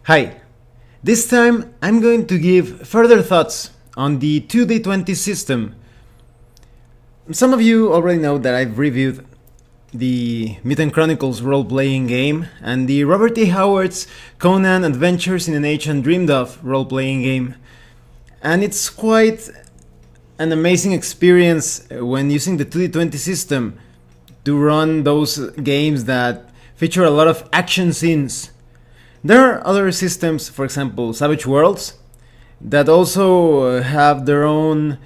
Hi, this time I'm going to give further thoughts on the 2D20 system. Some of you already know that I've reviewed the Mutant Chronicles role-playing game and the Robert E. Howard's Conan Adventures in an Age Undreamed Of role-playing game. And it's quite an amazing experience when using the 2D20 system to run those games that feature a lot of action scenes. There are other systems, for example, Savage Worlds, that also have their own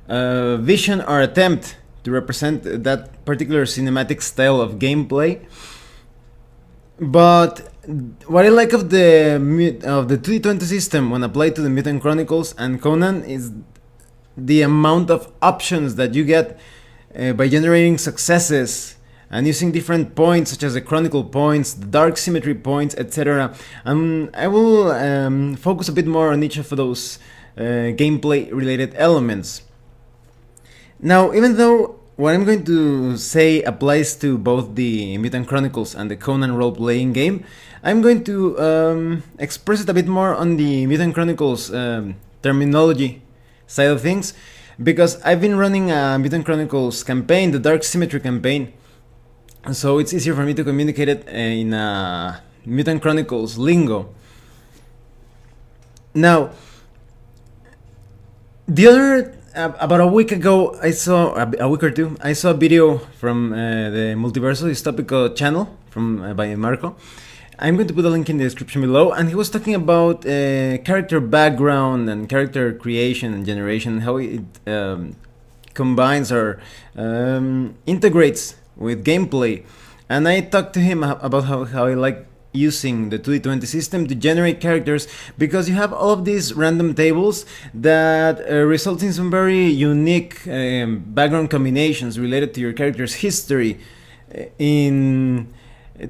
vision or attempt to represent that particular cinematic style of gameplay. But what I like of the 320 system when applied to the Mutant Chronicles and Conan is the amount of options that you get by generating successes and using different points such as the chronicle points, the dark symmetry points, etc. I will focus a bit more on each of those gameplay related elements. Now, even though what I'm going to say applies to both the Mutant Chronicles and the Conan role-playing game, I'm going to express it a bit more on the Mutant Chronicles terminology side of things, because I've been running a Mutant Chronicles campaign, the Dark Symmetry campaign, so it's easier for me to communicate it in Mutant Chronicles lingo. Now, the other about a week ago, I saw a week or two. I saw a video from the Multiverso Distópico channel from by Marco. I'm going to put a link in the description below, and he was talking about character background and character creation and generation, how it combines or integrates with gameplay. And I talked to him about how I like using the 2D20 system to generate characters, because you have all of these random tables that result in some very unique background combinations related to your character's history. In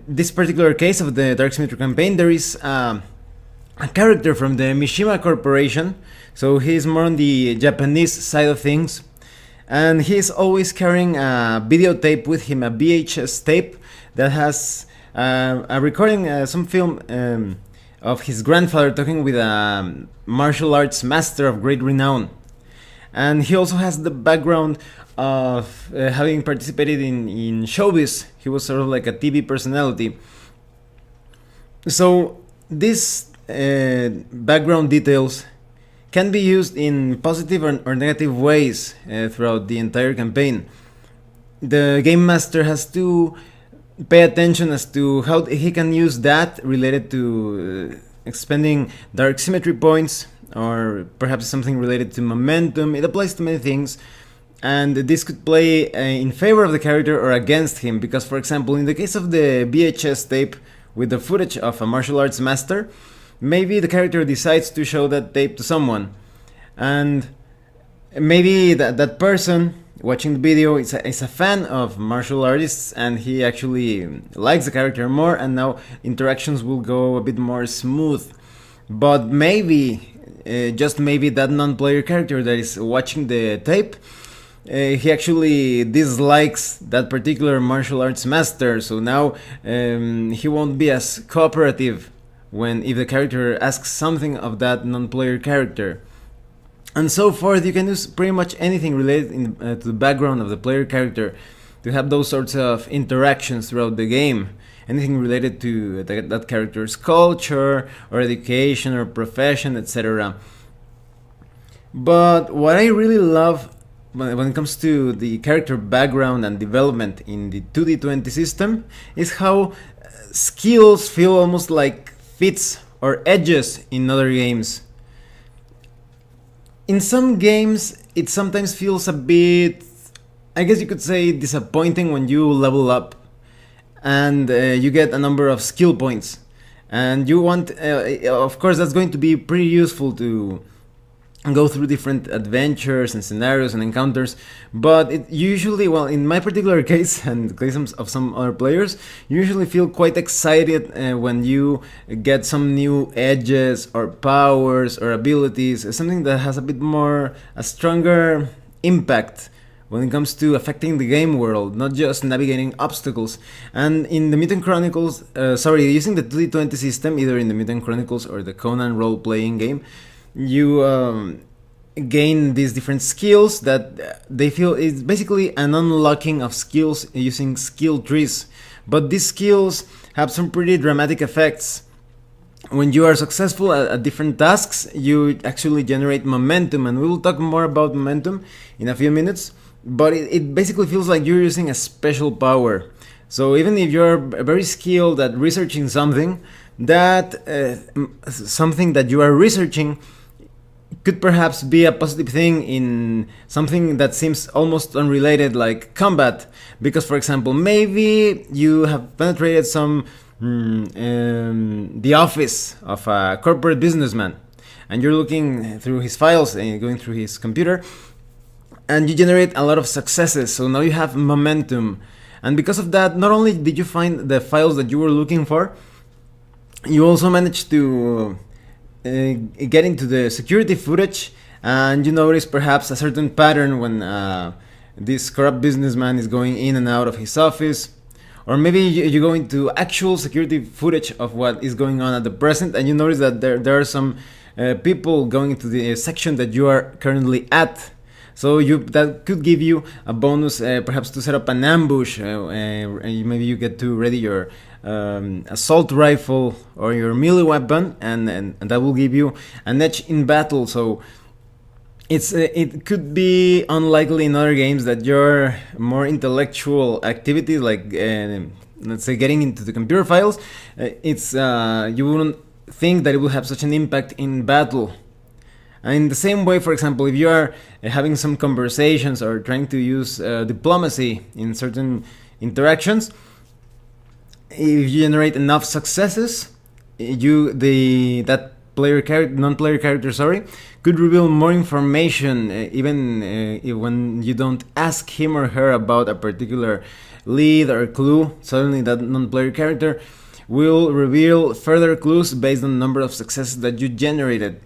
this particular case of the Dark Symmetry campaign, there is a character from the Mishima Corporation, so he's more on the Japanese side of things, and he's always carrying a videotape with him, a VHS tape that has a recording, some film of his grandfather talking with a martial arts master of great renown. And he also has the background of having participated in showbiz. He was sort of like a TV personality. So these background details can be used in positive or negative ways throughout the entire campaign. The game master has to pay attention as to how he can use that related to expending dark symmetry points, or perhaps something related to momentum. It applies to many things, and this could play in favor of the character or against him, because, for example, in the case of the VHS tape with the footage of a martial arts master, maybe the character decides to show that tape to someone, and maybe that person watching the video is a fan of martial artists, and he actually likes the character more, and now interactions will go a bit more smooth. But maybe, just maybe, that non-player character that is watching the tape, he actually dislikes that particular martial arts master, so now he won't be as cooperative if the character asks something of that non-player character. And so forth. You can use pretty much anything related to the background of the player character to have those sorts of interactions throughout the game. Anything related to that character's culture or education or profession, etc. But what I really love when it comes to the character background and development in the 2D20 system is how skills feel almost like fits or edges in other games. In some games, it sometimes feels a bit, I guess you could say, disappointing when you level up and you get a number of skill points. And you want, of course, that's going to be pretty useful to go through different adventures and scenarios and encounters, but it usually, well, in my particular case and the case of some other players, you usually feel quite excited when you get some new edges or powers or abilities, something that has a stronger impact when it comes to affecting the game world, not just navigating obstacles. And in the Mutant Chronicles, using the 2D20 system, either in the Mutant Chronicles or the Conan role-playing game, you gain these different skills that they feel is basically an unlocking of skills using skill trees. But these skills have some pretty dramatic effects. When you are successful at different tasks, you actually generate momentum, and we will talk more about momentum in a few minutes. But it basically feels like you're using a special power. So even if you're very skilled at researching something, that something that you are researching could perhaps be a positive thing in something that seems almost unrelated, like combat. Because, for example, maybe you have penetrated the office of a corporate businessman, and you're looking through his files and going through his computer, and you generate a lot of successes. So now you have momentum, and because of that, not only did you find the files that you were looking for, you also managed to get into the security footage, and you notice perhaps a certain pattern when this corrupt businessman is going in and out of his office. Or maybe you go into actual security footage of what is going on at the present, and you notice that there are some people going into the section that you are currently at. So that could give you a bonus, perhaps to set up an ambush. Maybe you get to ready your assault rifle or your melee weapon, and that will give you an edge in battle. So it could be unlikely in other games that your more intellectual activities, like let's say getting into the computer files, you wouldn't think that it will have such an impact in battle. And in the same way, for example, if you are having some conversations or trying to use diplomacy in certain interactions, if you generate enough successes, that non-player character, could reveal more information, even when you don't ask him or her about a particular lead or clue. Suddenly that non-player character will reveal further clues based on the number of successes that you generated.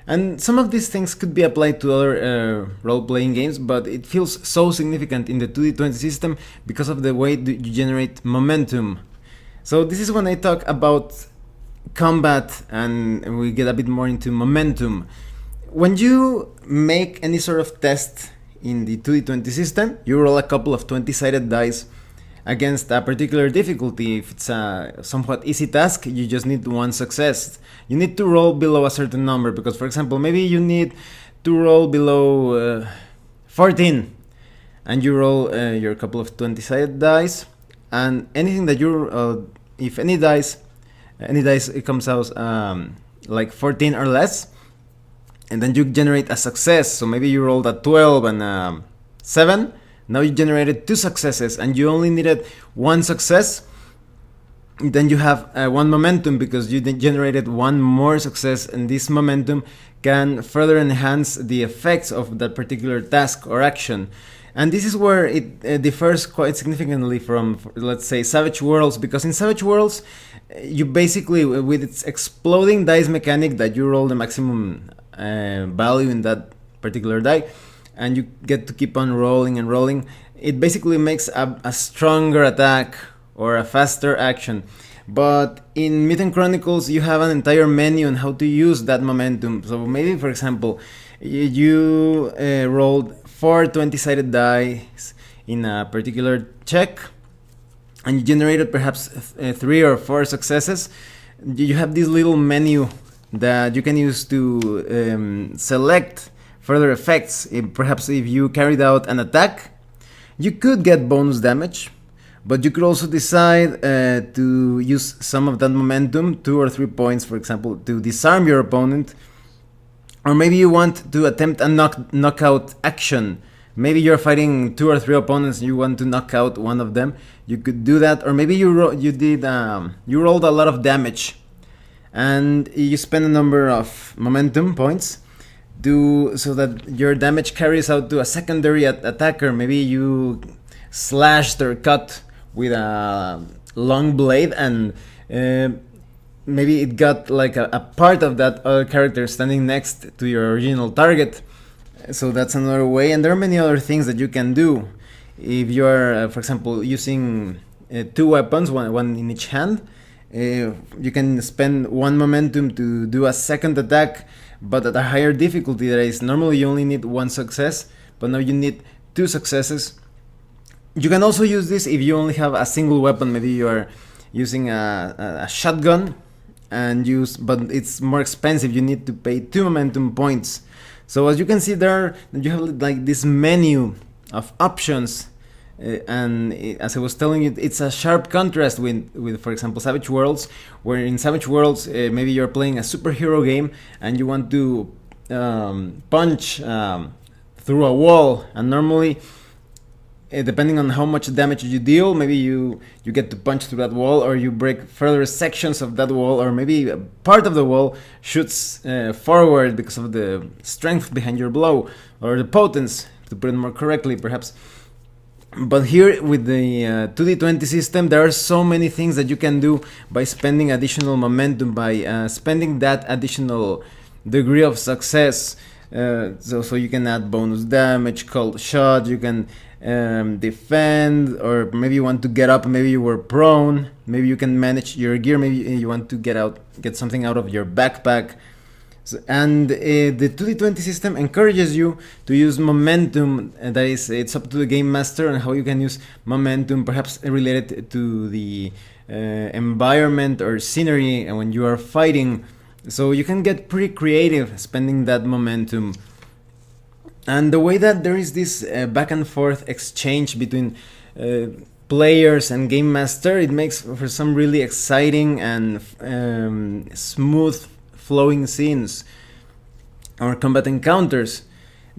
And some of these things could be applied to other role-playing games, but it feels so significant in the 2D20 system because of the way you generate momentum. So this is when I talk about combat and we get a bit more into momentum. When you make any sort of test in the 2D20 system, you roll a couple of 20-sided dice against a particular difficulty. If it's a somewhat easy task, you just need one success. You need to roll below a certain number, because, for example, maybe you need to roll below 14, and you roll your couple of 20-sided dice, and anything that if any dice it comes out like 14 or less, and then you generate a success. So maybe you rolled a 12 and 7. Now you generated 2 successes, and you only needed 1 success. Then you have one momentum because you generated 1 more success, and this momentum can further enhance the effects of that particular task or action. And this is where it differs quite significantly from, let's say, Savage Worlds, because in Savage Worlds, you basically, with its exploding dice mechanic that you roll the maximum value in that particular die, and you get to keep on rolling and rolling, it basically makes a stronger attack or a faster action. But in Mutant Chronicles, you have an entire menu on how to use that momentum. So maybe, for example, you rolled 4 20-sided dice in a particular check, and you generated perhaps 3 or 4 successes. You have this little menu that you can use to select further effects. Perhaps if you carried out an attack, you could get bonus damage, but you could also decide to use some of that momentum, 2 or 3 points, for example, to disarm your opponent. Or maybe you want to attempt a knockout action. Maybe you're fighting 2 or 3 opponents and you want to knock out one of them. You could do that. Or maybe you rolled a lot of damage, and you spend a number of momentum points so that your damage carries out to a secondary attacker. Maybe you slashed or cut with a long blade, and maybe it got like a part of that other character standing next to your original target, So that's another way, and there are many other things that you can do. If you are, for example, using two weapons, one in each hand, you can spend one momentum to do a second attack, but at a higher difficulty. That is, normally you only need one success, but now you need two successes. You can also use this if you only have a single weapon. Maybe you are using a shotgun, but it's more expensive. You need to pay 2 momentum points. So as you can see there, you have like this menu of options, and as I was telling you, it's a sharp contrast with for example, Savage Worlds, where in Savage Worlds maybe you're playing a superhero game and you want to punch through a wall, and normally depending on how much damage you deal, maybe you get to punch through that wall, or you break further sections of that wall, or maybe part of the wall shoots forward because of the strength behind your blow, or the potence, to put it more correctly perhaps. But here with the 2d20 system, there are so many things that you can do by spending additional momentum, by spending that additional degree of success. So you can add bonus damage, cold shot, you can defend, or maybe you want to get up, maybe you were prone, maybe you can manage your gear, maybe you want to get something out of your backpack. And the 2d20 system encourages you to use momentum. That is, it's up to the game master on how you can use momentum, perhaps related to the environment or scenery when you are fighting. So you can get pretty creative spending that momentum. And the way that there is this back and forth exchange between players and game master, it makes for some really exciting and smooth flowing scenes or combat encounters,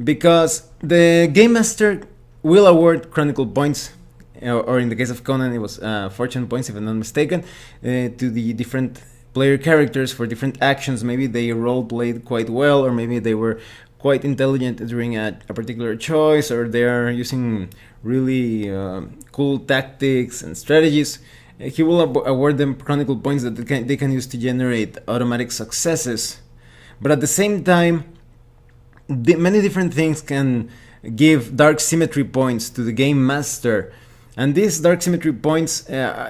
because the game master will award chronicle points, or in the case of Conan it was fortune points if I'm not mistaken, to the different player characters for different actions. Maybe they role played quite well, or maybe they were quite intelligent during a particular choice, or they are using really cool tactics and strategies. He will award them chronicle points that they can use to generate automatic successes. But at the same time, many different things can give dark symmetry points to the game master, and these dark symmetry points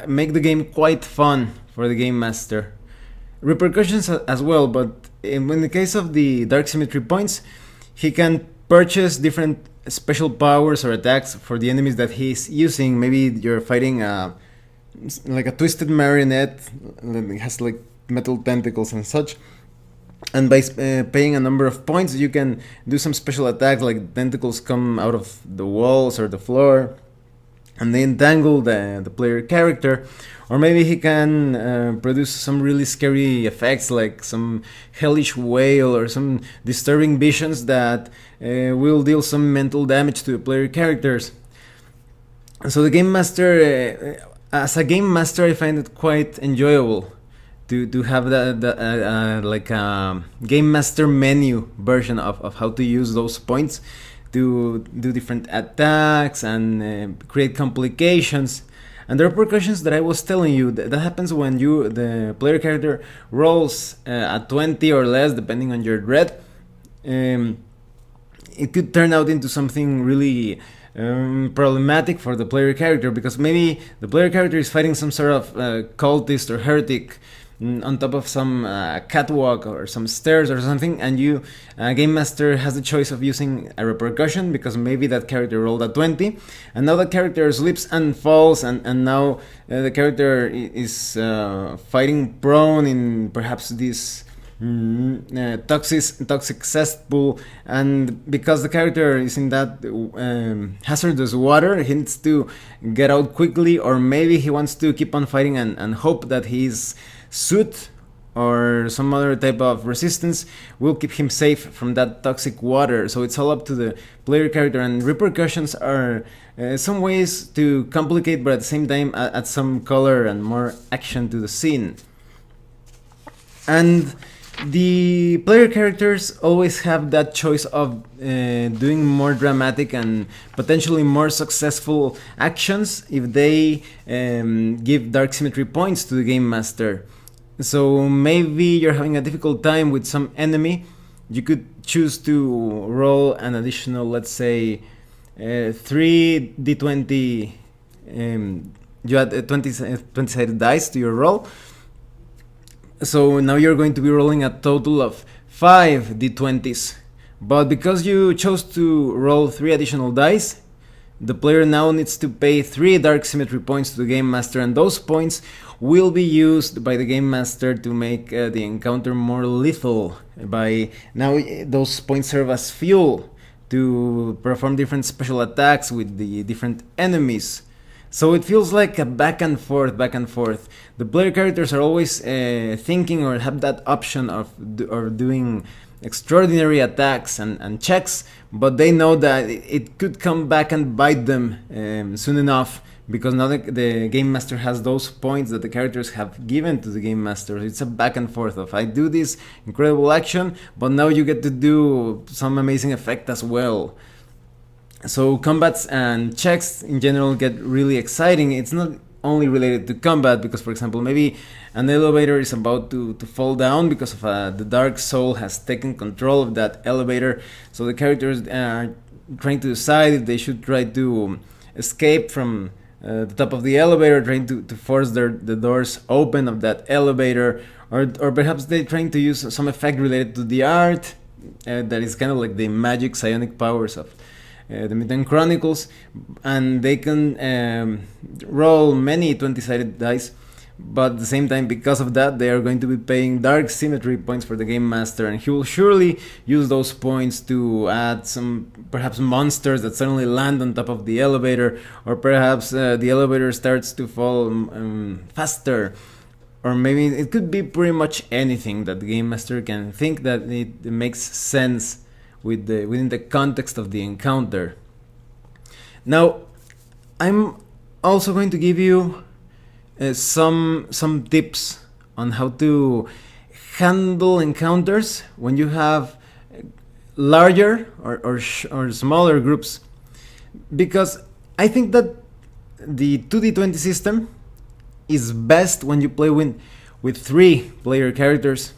make the game quite fun for the game master. Repercussions as well, but in the case of the dark symmetry points, he can purchase different special powers or attacks for the enemies that he's using. Maybe you're fighting like a twisted marionette that has like metal tentacles and such, and by paying a number of points you can do some special attack, like tentacles come out of the walls or the floor and they entangle the player character. Or maybe he can produce some really scary effects, like some hellish wail or some disturbing visions that will deal some mental damage to the player characters. So the game master, as a game master, I find it quite enjoyable to have like a game master menu version of how to use those points to do different attacks and create complications. And the repercussions that I was telling you, that happens when the player character rolls a 20 or less, depending on your dread. It could turn out into something really problematic for the player character, because maybe the player character is fighting some sort of cultist or heretic on top of some catwalk or some stairs or something, and game master has the choice of using a repercussion because maybe that character rolled a 20, and now that character slips and falls, and now the character is fighting prone in perhaps this toxic cesspool, and because the character is in that hazardous water, he needs to get out quickly, or maybe he wants to keep on fighting and hope that his suit or some other type of resistance will keep him safe from that toxic water. So it's all up to the player character, and repercussions are some ways to complicate, but at the same time add some color and more action to the scene. And the player characters always have that choice of doing more dramatic and potentially more successful actions if they give dark symmetry points to the game master. So maybe you're having a difficult time with some enemy you could choose to roll an additional, let's say, 3 d20. You add 20-sided dice to your roll. So now you're going to be rolling a total of 5 d20s. But because you chose to roll 3 additional dice, the player now needs to pay 3 Dark Symmetry points to the Game Master, and those points will be used by the Game Master to make the encounter more lethal. Now those points serve as fuel to perform different special attacks with the different enemies. So it feels like a back and forth. The player characters are always thinking or have that option of doing extraordinary attacks and checks, but they know that it could come back and bite them soon enough, because now the Game Master has those points that the characters have given to the Game Master. It's a back and forth of, I do this incredible action, but now you get to do some amazing effect as well. So combats and checks in general get really exciting. It's not only related to combat, because for example maybe an elevator is about to fall down because of the Dark Soul has taken control of that elevator. So the characters are trying to decide if they should try to escape from the top of the elevator, trying to force the doors open of that elevator, or perhaps they're trying to use some effect related to the art that is kind of like the magic psionic powers of the Mutant Chronicles, and they can roll many 20-sided dice, but at the same time, because of that, they are going to be paying Dark Symmetry points for the Game Master, and he will surely use those points to add some perhaps monsters that suddenly land on top of the elevator, or perhaps the elevator starts to fall faster, or maybe it could be pretty much anything that the Game Master can think that it makes sense within the context of the encounter. Now, I'm also going to give you some tips on how to handle encounters when you have larger or smaller groups, because I think that the 2d20 system is best when you play with 3 player characters,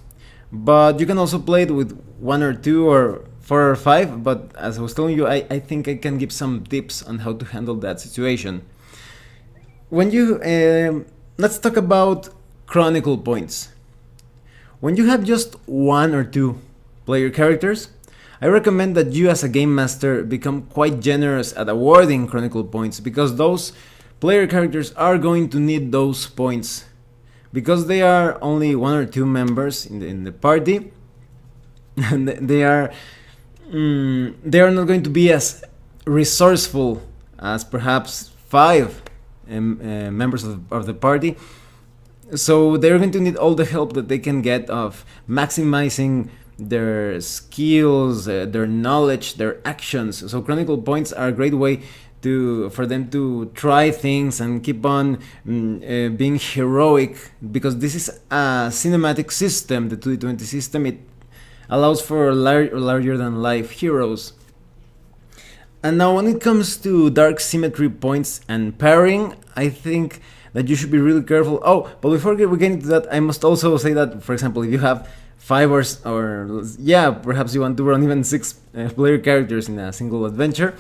but you can also play it with 1 or 2 or 4 or 5, but as I was telling you, I think I can give some tips on how to handle that situation. When you let's talk about Chronicle points. When you have just 1 or 2 player characters, I recommend that you as a Game Master become quite generous at awarding Chronicle points, because those player characters are going to need those points, because they are only 1 or 2 members in the party, and they are not going to be as resourceful as perhaps 5 members of the party. So they're going to need all the help that they can get of maximizing their skills, their knowledge, their actions. So Chronicle points are a great way for them to try things and keep on being heroic, because this is a cinematic system, the 2d20 system. It allows for larger than life heroes. And now when it comes to Dark Symmetry points and parrying, I think that you should be really careful. Oh, but before we get into that, I must also say that, for example, if you have 5 or perhaps you want to run even 6 player characters in a single adventure,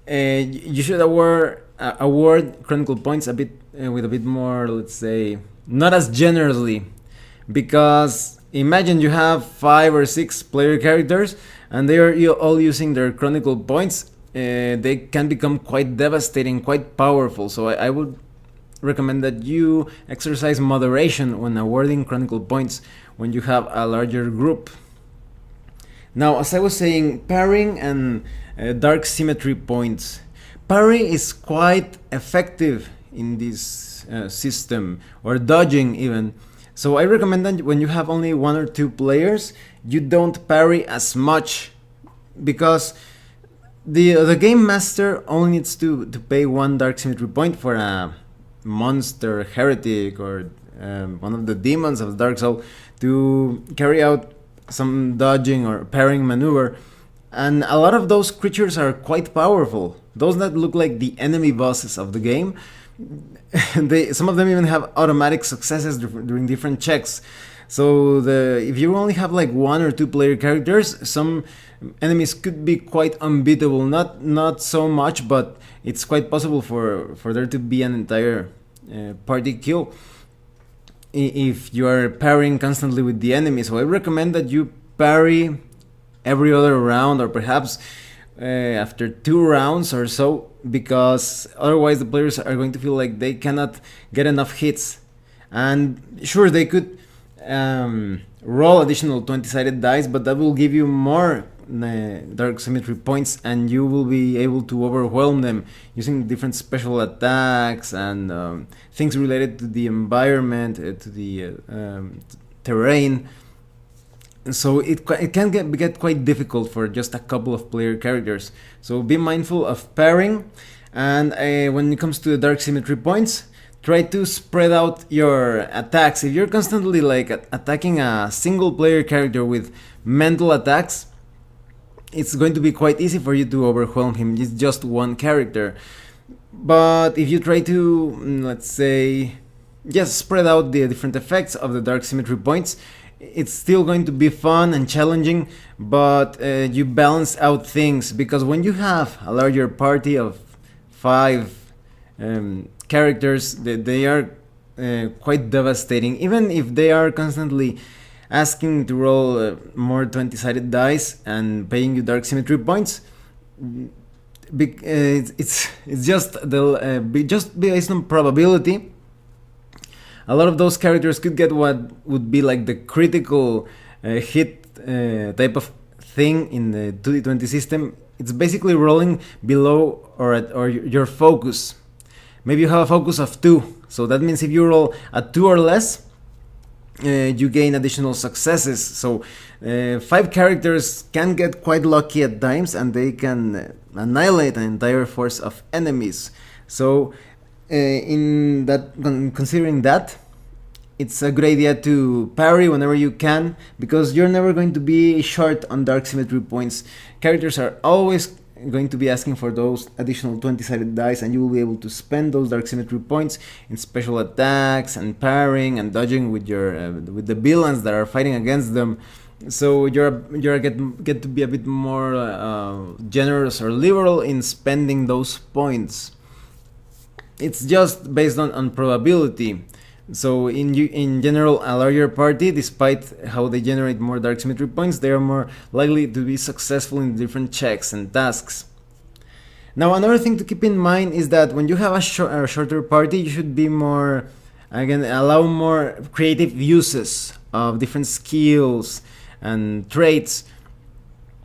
you should award Chronicle points a bit with a bit more, let's say, not as generously, because imagine you have 5 or 6 player characters and they are all using their Chronicle points. They can become quite devastating, quite powerful. So I would recommend that you exercise moderation when awarding Chronicle points when you have a larger group. Now, as I was saying, parrying and Dark Symmetry points. Parry is quite effective in this system, or dodging even. So I recommend that when you have only 1 or 2 players, you don't parry as much, because the Game Master only needs to pay 1 Dark Symmetry point for a monster, heretic, or one of the demons of the Dark Soul to carry out some dodging or parrying maneuver. And a lot of those creatures are quite powerful. Those that look like the enemy bosses of the game, some of them even have automatic successes during different checks. So if you only have like one or two player characters, some enemies could be quite unbeatable. Not so much, but it's quite possible for there to be an entire party kill if you are parrying constantly with the enemy. So I recommend that you parry every other round, or perhaps after 2 rounds or so, because otherwise the players are going to feel like they cannot get enough hits. And sure, they could roll additional 20-sided dice, but that will give you more dark symmetry points, and you will be able to overwhelm them using different special attacks and things related to the environment, to the terrain. So it can get quite difficult for just a couple of player characters. So be mindful of pairing, and when it comes to the dark symmetry points, try to spread out your attacks. If you're constantly like attacking a single player character with mental attacks, it's going to be quite easy for you to overwhelm him. It's just one character. But if you try to, let's say, just spread out the different effects of the dark symmetry points, it's still going to be fun and challenging, but you balance out things, because when you have a larger party of 5 characters, they are quite devastating. Even if they are constantly asking to roll more 20-sided dice and paying you dark symmetry points, it's just just based on probability. A lot of those characters could get what would be like the critical hit type of thing in the 2d20 system. It's basically rolling below or your focus. Maybe you have a focus of 2, so that means if you roll a 2 or less, you gain additional successes. So 5 characters can get quite lucky at times, and they can annihilate an entire force of enemies. So in that, considering that, it's a good idea to parry whenever you can, because you're never going to be short on dark symmetry points. Characters are always going to be asking for those additional 20-sided dice, and you will be able to spend those dark symmetry points in special attacks and parrying and dodging with your with the villains that are fighting against them. So you're get to be a bit more generous or liberal in spending those points. It's just based on probability. So in general, a larger party, despite how they generate more dark symmetry points, they are more likely to be successful in different checks and tasks. Now, another thing to keep in mind is that when you have a shorter party, you should be more, again, allow more creative uses of different skills and traits,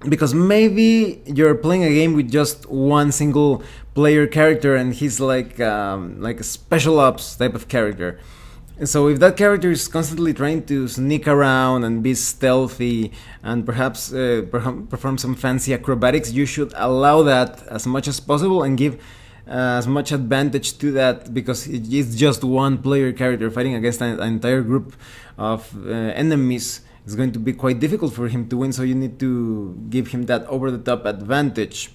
because maybe you're playing a game with just one single player character and he's like a special ops type of character. So if that character is constantly trying to sneak around and be stealthy and perhaps perform some fancy acrobatics, you should allow that as much as possible and give as much advantage to that, because it's just one player character fighting against an entire group of enemies. It's going to be quite difficult for him to win, so you need to give him that over-the-top advantage.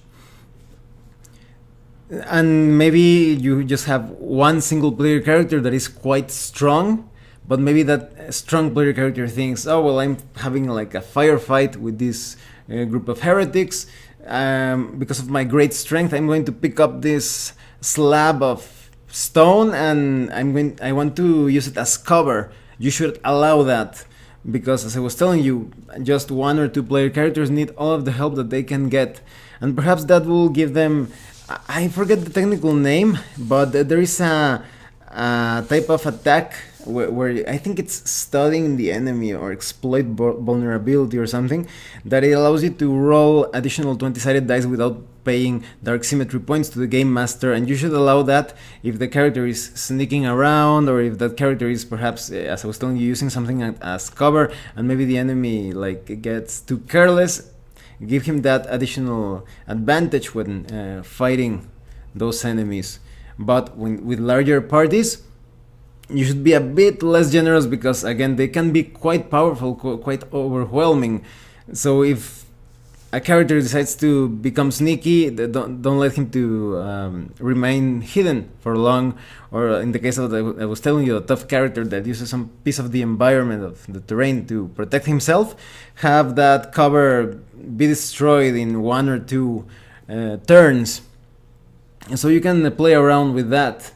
And maybe you just have one single player character that is quite strong, but maybe that strong player character thinks, oh well, I'm having like a firefight with this group of heretics. Because of my great strength, I'm going to pick up this slab of stone and I want to use it as cover. You should allow that, because as I was telling you, just one or two player characters need all of the help that they can get, and perhaps that will give them, I forget the technical name, but there is a type of attack where I think it's studying the enemy or exploit vulnerability or something, that it allows you to roll additional 20-sided dice without paying dark symmetry points to the game master, and you should allow that if the character is sneaking around, or if that character is perhaps, as I was telling you, using something as cover, and maybe the enemy like gets too careless. Give him that additional advantage when fighting those enemies. But with larger parties, you should be a bit less generous, because again, they can be quite powerful, quite overwhelming. So if a character decides to become sneaky, don't let him to remain hidden for long. Or in the case of I was telling you, a tough character that uses some piece of the environment of the terrain to protect himself, have that cover be destroyed in 1 or 2 turns. And so you can play around with that.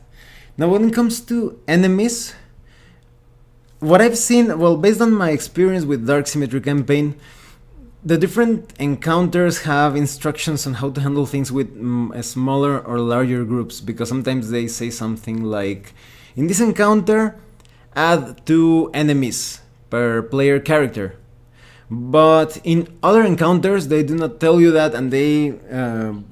Now when it comes to enemies, what I've seen, well, based on my experience with Dark Symmetry campaign, the different encounters have instructions on how to handle things with smaller or larger groups, because sometimes they say something like, in this encounter, add 2 enemies per player character. But in other encounters, they do not tell you that, and they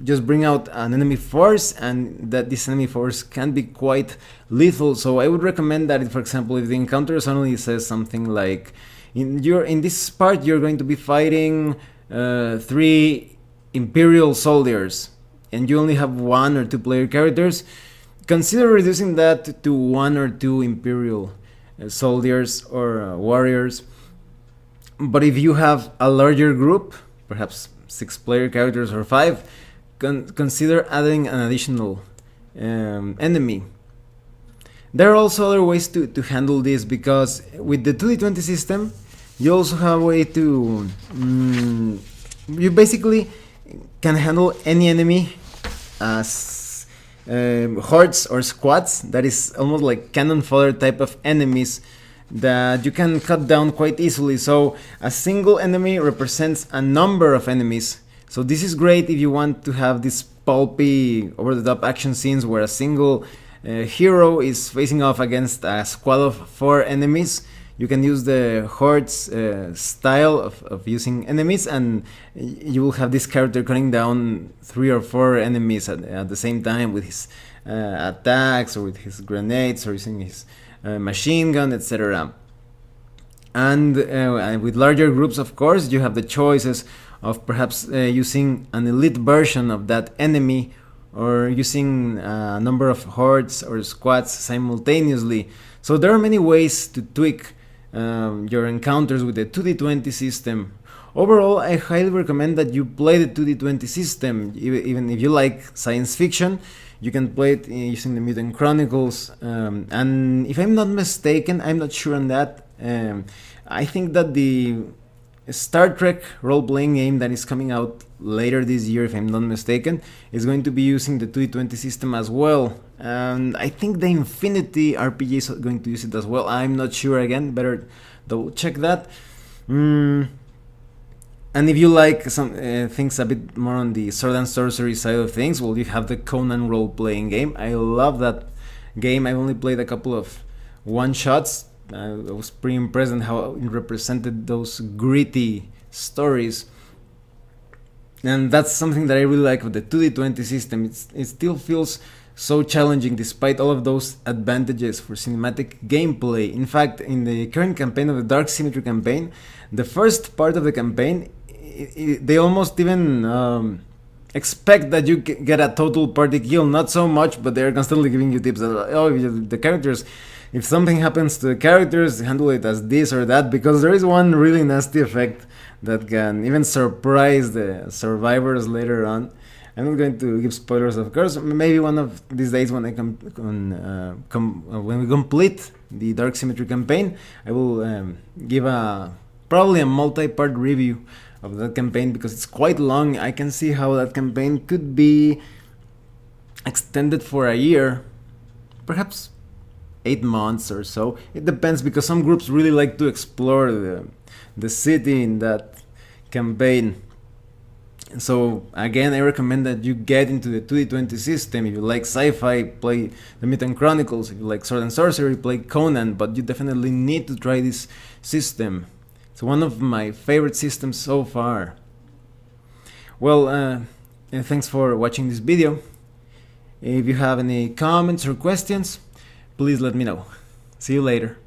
just bring out an enemy force, and that this enemy force can be quite lethal. So I would recommend that, for example, if the encounter suddenly says something like, in this part you're going to be fighting 3 Imperial soldiers, and you only have 1 or 2 player characters, consider reducing that to 1 or 2 Imperial soldiers or warriors. But if you have a larger group, perhaps 6 player characters or 5, consider adding an additional enemy. There are also other ways to handle this, because with the 2d20 system, you also have a way to... you basically can handle any enemy as hordes or squads. That is almost like cannon fodder type of enemies that you can cut down quite easily. So a single enemy represents a number of enemies. So this is great if you want to have these pulpy, over-the-top action scenes where a single hero is facing off against a squad of 4 enemies. You can use the hordes style of using enemies, and you will have this character cutting down 3 or 4 enemies at the same time with his attacks, or with his grenades, or using his machine gun, etc. And with larger groups, of course, you have the choices of perhaps using an elite version of that enemy, or using a number of hordes or squads simultaneously. So there are many ways to tweak your encounters with the 2d20 system. Overall, I highly recommend that you play the 2d20 system. Even if you like science fiction, you can play it using the Mutant Chronicles. And if I'm not mistaken, I'm not sure on that, I think that the Star Trek role-playing game that is coming out later this year, if I'm not mistaken, is going to be using the 2d20 system as well. And I think the Infinity RPG is going to use it as well. I'm not sure, again, better double check that. And if you like some things a bit more on the sword and sorcery side of things, well, you have the Conan role-playing game. I love that game. I only played a couple of one-shots. I was pretty impressed on how it represented those gritty stories. And that's something that I really like with the 2d20 system. It still feels so challenging despite all of those advantages for cinematic gameplay. In fact, in the current campaign of the Dark Symmetry campaign, the first part of the campaign, they almost even expect that you get a total party kill. Not so much, but they're constantly giving you tips. Oh, the characters, if something happens to the characters, handle it as this or that, because there is one really nasty effect that can even surprise the survivors later on. I'm not going to give spoilers, of course. Maybe one of these days when when we complete the Dark Symmetry campaign, I will give probably a multi-part review of that campaign, because it's quite long. I can see how that campaign could be extended for a year, perhaps 8 months or so. It depends, because some groups really like to explore the city in that campaign. So again, I recommend that you get into the 2d20 system. If you like sci-fi, play the Mutant Chronicles. If you like sword and sorcery, play Conan. But you definitely need to try this system. It's one of my favorite systems so far. Well, thanks for watching this video. If you have any comments or questions, please let me know. See you later.